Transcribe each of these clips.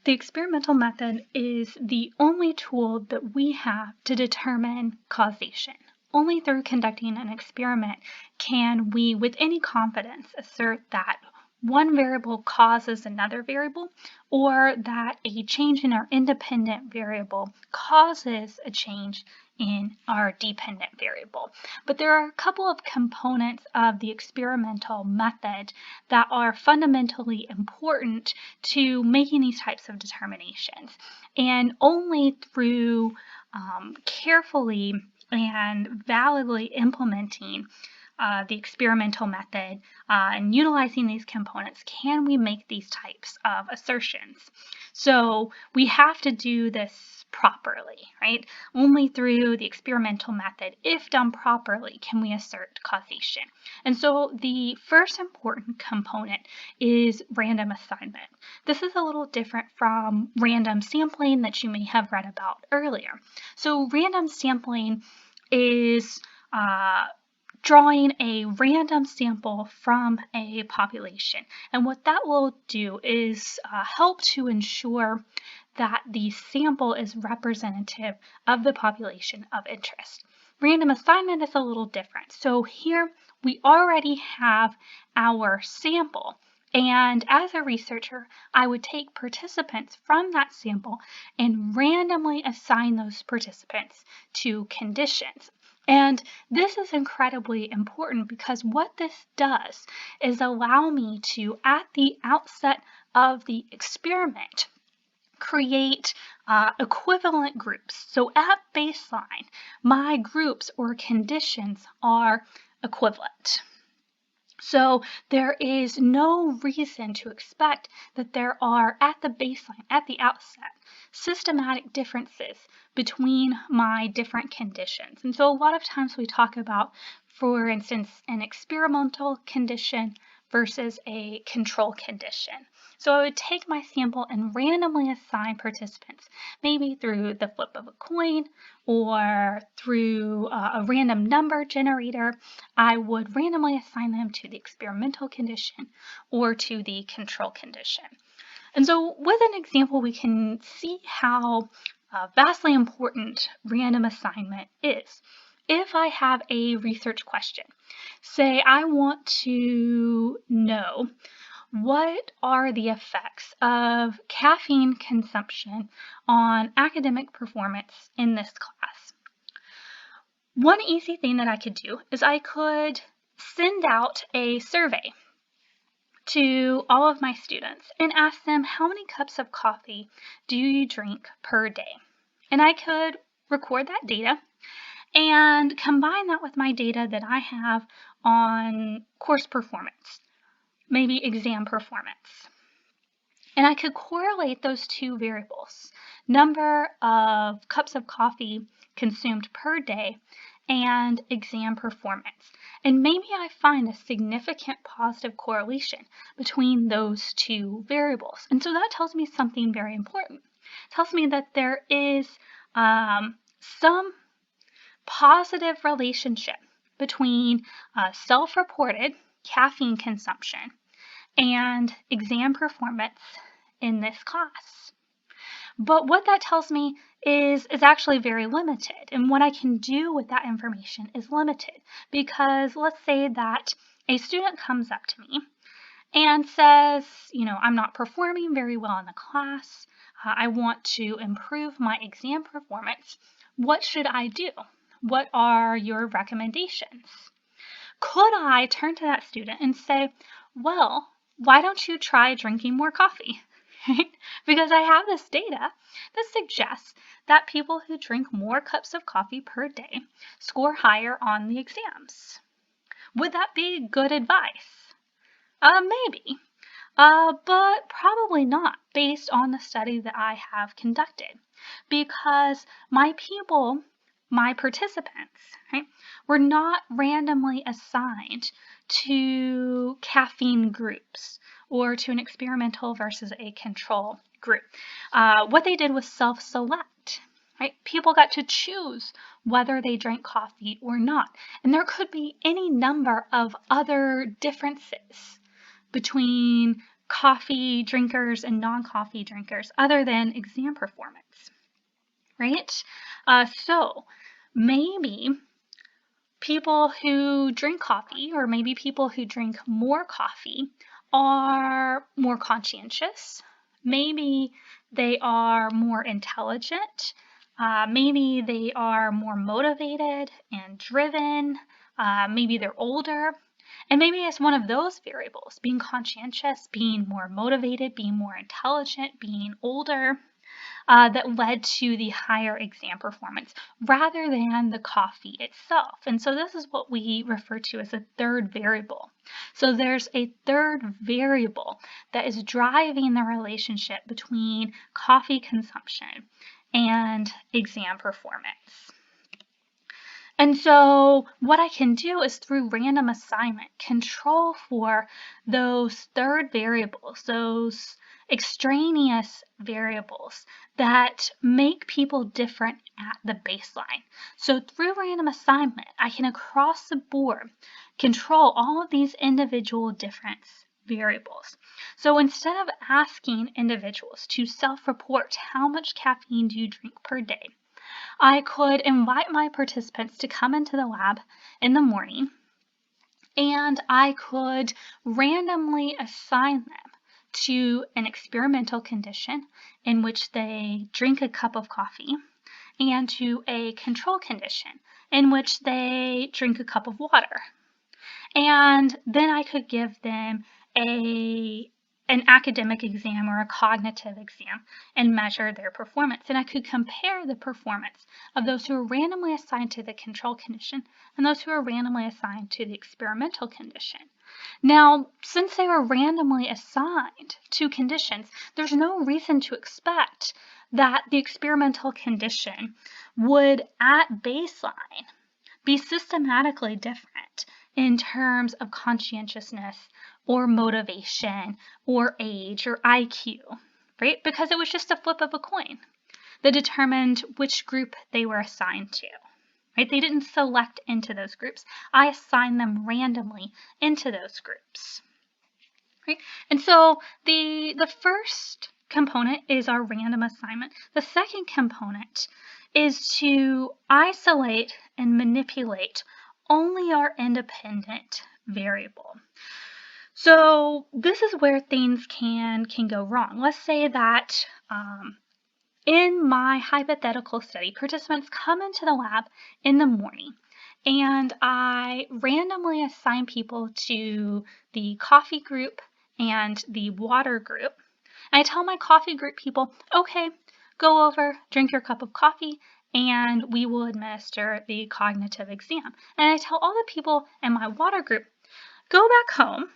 The experimental method is the only tool that we have to determine causation. Only through conducting an experiment can we, with any confidence, assert that one variable causes another variable, or that a change in our independent variable causes a change in our dependent variable. But there are a couple of components of the experimental method that are fundamentally important to making these types of determinations. And only through carefully and validly implementing the experimental method and utilizing these components can we make these types of assertions. So we have to do this properly, right? Only through the experimental method, if done properly, can we assert causation. And so the first important component is random assignment. This is a little different from random sampling that you may have read about earlier. So random sampling is drawing a random sample from a population. And what that will do is help to ensure that the sample is representative of the population of interest. Random assignment is a little different. So here we already have our sample. And as a researcher, I would take participants from that sample and randomly assign those participants to conditions. And this is incredibly important because what this does is allow me to, at the outset of the experiment, create equivalent groups. So at baseline, my groups or conditions are equivalent. So there is no reason to expect that there are, at the baseline, at the outset, systematic differences between my different conditions. And so a lot of times we talk about, for instance, an experimental condition versus a control condition. So I would take my sample and randomly assign participants, maybe through the flip of a coin or through a random number generator. I would randomly assign them to the experimental condition or to the control condition. And so with an example, we can see how vastly important random assignment is. If I have a research question, say I want to know what are the effects of caffeine consumption on academic performance in this class? One easy thing that I could do is I could send out a survey to all of my students and ask them, how many cups of coffee do you drink per day? And I could record that data and combine that with my data that I have on course performance, maybe exam performance. And I could correlate those two variables, number of cups of coffee consumed per day and exam performance. And maybe I find a significant positive correlation between those two variables. And so that tells me something very important. It tells me that there is some positive relationship between self-reported caffeine consumption and exam performance in this class. But what that tells me is actually very limited, and what I can do with that information is limited, because let's say that a student comes up to me and says, I'm not performing very well in the class. I want to improve my exam performance. What should I do? What are your recommendations? Could I turn to that student and say, well, why don't you try drinking more coffee? Right? Because I have this data that suggests that people who drink more cups of coffee per day score higher on the exams. Would that be good advice? Maybe, but probably not based on the study that I have conducted, because my participants, right, were not randomly assigned to caffeine groups or to an experimental versus a control group. What they did was self-select. Right? People got to choose whether they drank coffee or not. And there could be any number of other differences between coffee drinkers and non-coffee drinkers other than exam performance, right? So maybe people who drink coffee, or maybe people who drink more coffee, are more conscientious. Maybe they are more intelligent. Maybe they are more motivated and driven. Maybe they're older. And maybe it's one of those variables, being conscientious, being more motivated, being more intelligent, being older, that led to the higher exam performance rather than the coffee itself. And so this is what we refer to as a third variable. So there's a third variable that is driving the relationship between coffee consumption and exam performance. And so what I can do is, through random assignment, control for those third variables, those extraneous variables that make people different at the baseline. So through random assignment, I can across the board control all of these individual difference variables. So instead of asking individuals to self-report how much caffeine do you drink per day, I could invite my participants to come into the lab in the morning, and I could randomly assign them to an experimental condition in which they drink a cup of coffee, and to a control condition in which they drink a cup of water. And then I could give them an academic exam or a cognitive exam and measure their performance. And I could compare the performance of those who are randomly assigned to the control condition and those who are randomly assigned to the experimental condition. Now, since they were randomly assigned to conditions, there's no reason to expect that the experimental condition would, at baseline, be systematically different in terms of conscientiousness or motivation or age or IQ, right? Because it was just a flip of a coin that determined which group they were assigned to, right? They didn't select into those groups. I assigned them randomly into those groups, right? And so the first component is our random assignment. The second component is to isolate and manipulate only our independent variable. So this is where things can go wrong. Let's say that in my hypothetical study, participants come into the lab in the morning, and I randomly assign people to the coffee group and the water group. And I tell my coffee group people, okay, go over, drink your cup of coffee, and we will administer the cognitive exam. And I tell all the people in my water group, go back home,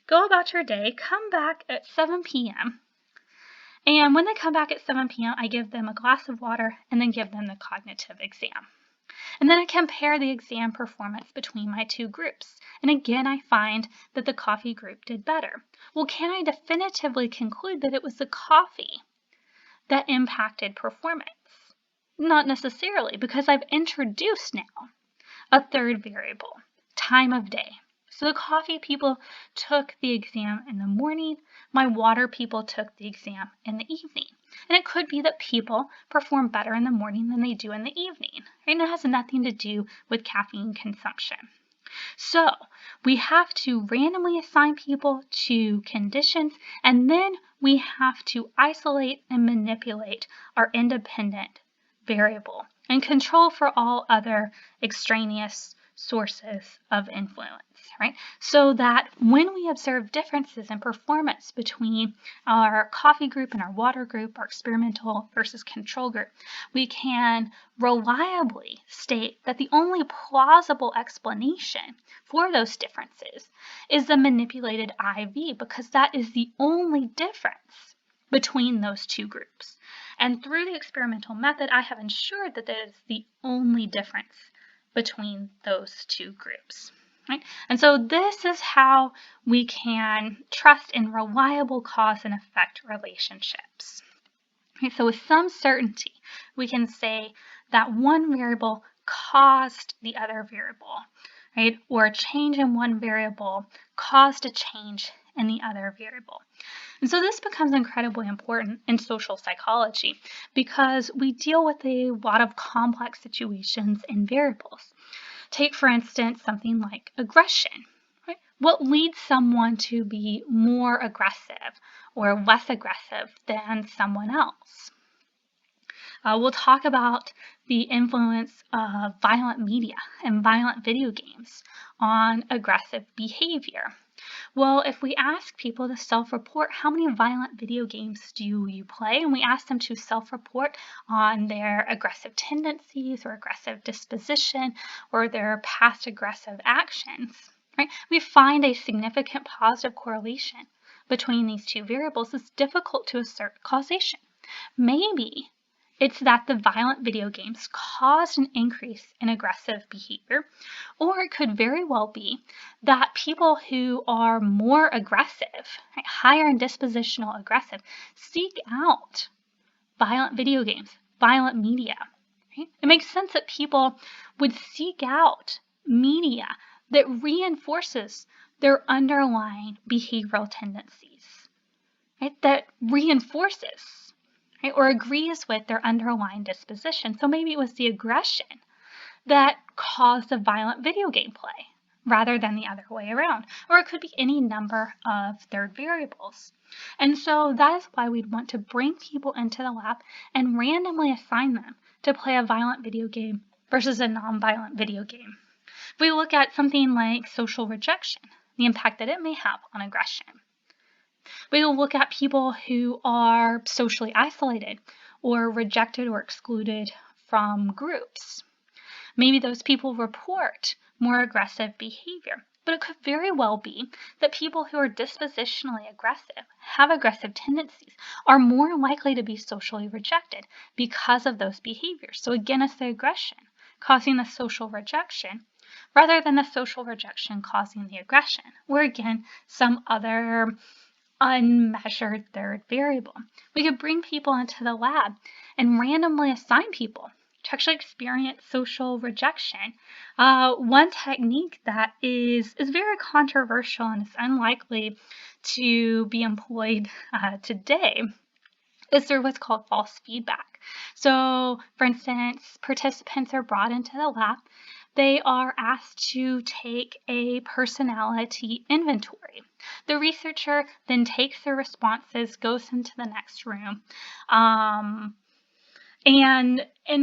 go about your day, come back at 7 p.m. And when they come back at 7 p.m., I give them a glass of water and then give them the cognitive exam. And then I compare the exam performance between my two groups. And again, I find that the coffee group did better. Well, can I definitively conclude that it was the coffee that impacted performance? Not necessarily, because I've introduced now a third variable, time of day. So the coffee people took the exam in the morning, my water people took the exam in the evening. And it could be that people perform better in the morning than they do in the evening. Right? And it has nothing to do with caffeine consumption. So we have to randomly assign people to conditions, and then we have to isolate and manipulate our independent variable and control for all other extraneous sources of influence, right? So that when we observe differences in performance between our coffee group and our water group, our experimental versus control group, we can reliably state that the only plausible explanation for those differences is the manipulated IV, because that is the only difference between those two groups. And through the experimental method, I have ensured that that is the only difference between those two groups. Right? And so this is how we can trust in reliable cause and effect relationships. Okay, so with some certainty, we can say that one variable caused the other variable, right? Or a change in one variable caused a change in the other variable. And so this becomes incredibly important in social psychology because we deal with a lot of complex situations and variables. Take, for instance, something like aggression. Right? What leads someone to be more aggressive or less aggressive than someone else? We'll talk about the influence of violent media and violent video games on aggressive behavior. Well, if we ask people to self-report how many violent video games do you play, and we ask them to self-report on their aggressive tendencies or aggressive disposition or their past aggressive actions, right? We find a significant positive correlation between these two variables. It's difficult to assert causation. Maybe it's that the violent video games caused an increase in aggressive behavior, or it could very well be that people who are more aggressive, right, higher in dispositional aggressive, seek out violent video games, violent media. Right? It makes sense that people would seek out media that reinforces their underlying behavioral tendencies, right? That reinforces, right, or agrees with their underlying disposition. So maybe it was the aggression that caused the violent video game play rather than the other way around. Or it could be any number of third variables. And so that is why we'd want to bring people into the lab and randomly assign them to play a violent video game versus a non-violent video game. If we look at something like social rejection, the impact that it may have on aggression. We will look at people who are socially isolated or rejected or excluded from groups. Maybe those people report more aggressive behavior, but it could very well be that people who are dispositionally aggressive, have aggressive tendencies, are more likely to be socially rejected because of those behaviors. So again, it's the aggression causing the social rejection rather than the social rejection causing the aggression, or again, some other unmeasured third variable. We could bring people into the lab and randomly assign people to actually experience social rejection. One technique that is very controversial and is unlikely to be employed today is through what's called false feedback. So, for instance, participants are brought into the lab. They are asked to take a personality inventory. The researcher then takes their responses, goes into the next room, and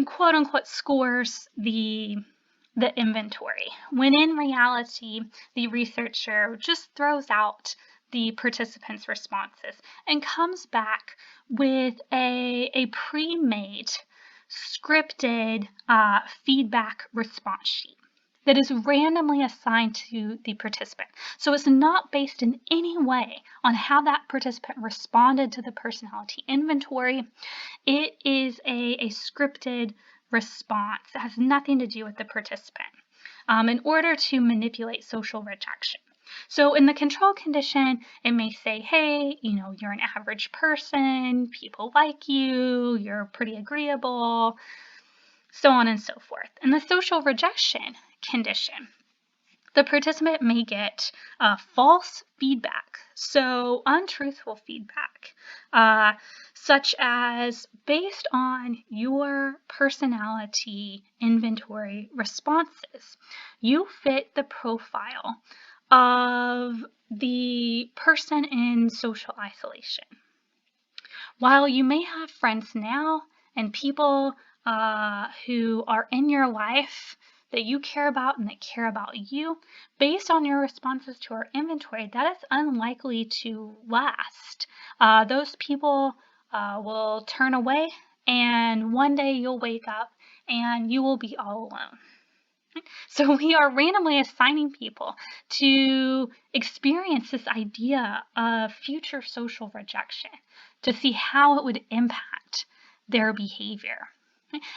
quote unquote scores the inventory. When in reality, the researcher just throws out the participants' responses and comes back with a pre-made, scripted feedback response sheet that is randomly assigned to the participant. So it's not based in any way on how that participant responded to the personality inventory. It is a scripted response. It has nothing to do with the participant in order to manipulate social rejection. So in the control condition, it may say, hey, you're an average person, people like you, you're pretty agreeable, so on and so forth. In the social rejection condition, the participant may get false feedback, so untruthful feedback, such as based on your personality inventory responses, you fit the profile of the person in social isolation. While you may have friends now and people who are in your life that you care about and that care about you, based on your responses to our inventory, that is unlikely to last. Those people will turn away, and one day you'll wake up and you will be all alone. So we are randomly assigning people to experience this idea of future social rejection to see how it would impact their behavior.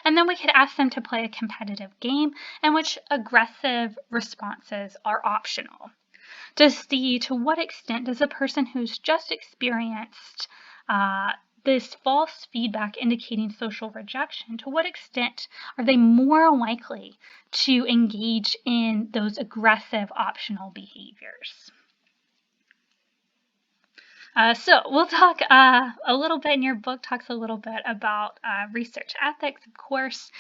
And then we could ask them to play a competitive game in which aggressive responses are optional, to see to what extent does a person who's just experienced this false feedback indicating social rejection, to what extent are they more likely to engage in those aggressive optional behaviors? So we'll talk a little bit, and your book talks a little bit about research ethics. Of course,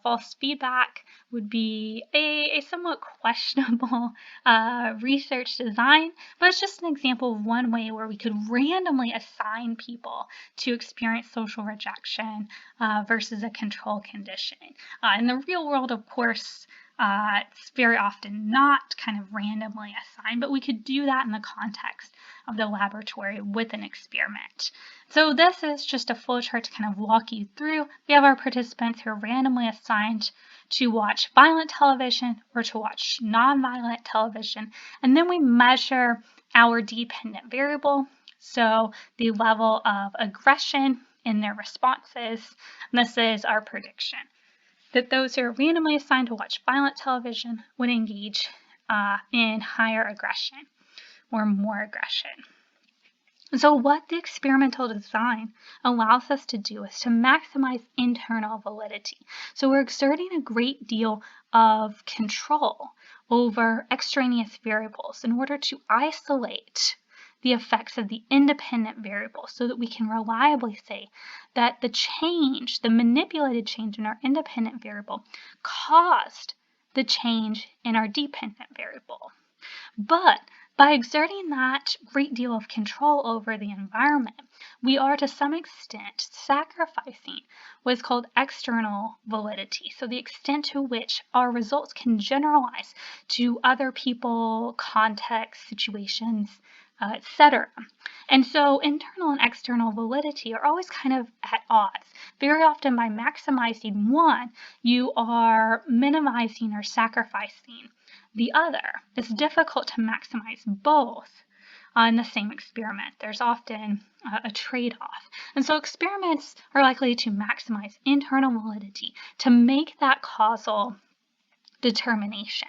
false feedback would be a somewhat questionable research design, but it's just an example of one way where we could randomly assign people to experience social rejection versus a control condition. In the real world, of course, it's very often not kind of randomly assigned, but we could do that in the context of the laboratory with an experiment. So this is just a flowchart to kind of walk you through. We have our participants who are randomly assigned to watch violent television or to watch non-violent television, and then we measure our dependent variable, so the level of aggression in their responses. And this is our prediction that those who are randomly assigned to watch violent television would engage in higher aggression or more aggression. So what the experimental design allows us to do is to maximize internal validity. So we're exerting a great deal of control over extraneous variables in order to isolate the effects of the independent variable so that we can reliably say that the change, the manipulated change in our independent variable caused the change in our dependent variable. But by exerting that great deal of control over the environment, we are to some extent sacrificing what's called external validity. So the extent to which our results can generalize to other people, contexts, situations, etc. And so internal and external validity are always kind of at odds. Very often by maximizing one, you are minimizing or sacrificing the other. It's difficult to maximize both in the same experiment. There's often a trade-off. And so experiments are likely to maximize internal validity to make that causal determination.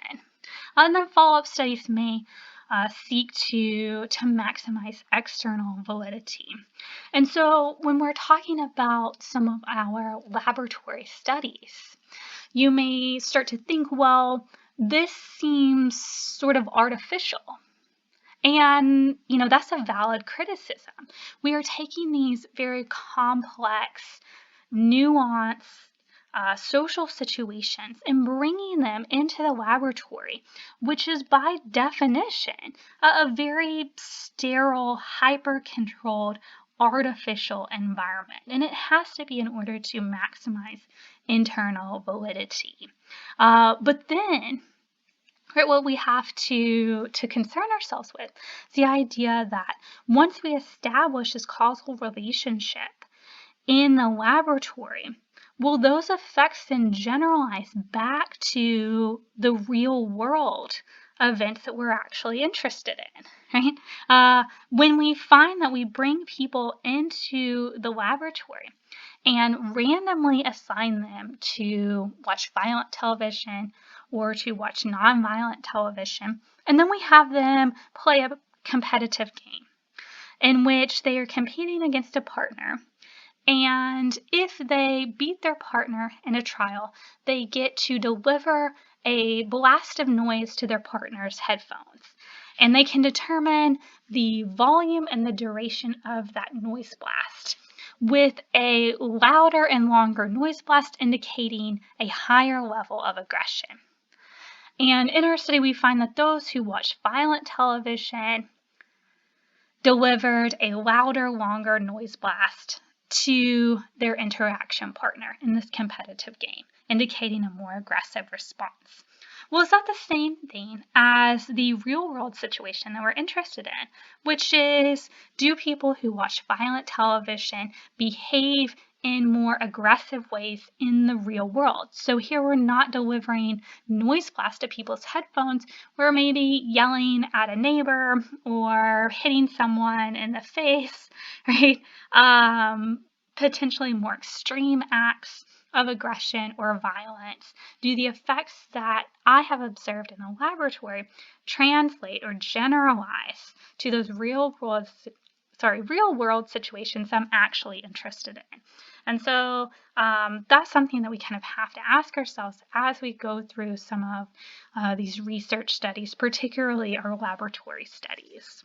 And then follow-up studies may seek to maximize external validity. And so when we're talking about some of our laboratory studies, you may start to think, well, this seems sort of artificial. And, that's a valid criticism. We are taking these very complex, nuanced social situations and bringing them into the laboratory, which is by definition a very sterile, hyper-controlled, artificial environment. And it has to be in order to maximize internal validity. But then, right, what we have to concern ourselves with is the idea that once we establish this causal relationship in the laboratory, will those effects then generalize back to the real world events that we're actually interested in, right? When we find that we bring people into the laboratory and randomly assign them to watch violent television or to watch non-violent television, and then we have them play a competitive game in which they are competing against a partner. And if they beat their partner in a trial, they get to deliver a blast of noise to their partner's headphones. And they can determine the volume and the duration of that noise blast, with a louder and longer noise blast indicating a higher level of aggression. And in our study, we find that those who watched violent television delivered a louder, longer noise blast to their interaction partner in this competitive game, indicating a more aggressive response. Well, is that the same thing as the real world situation that we're interested in, which is, do people who watch violent television behave in more aggressive ways in the real world? So here we're not delivering noise blast to people's headphones. We're maybe yelling at a neighbor or hitting someone in the face, right? Potentially more extreme acts of aggression or violence. Do the effects that I have observed in the laboratory translate or generalize to those real world situations I'm actually interested in? And so that's something that we kind of have to ask ourselves as we go through some of these research studies, particularly our laboratory studies.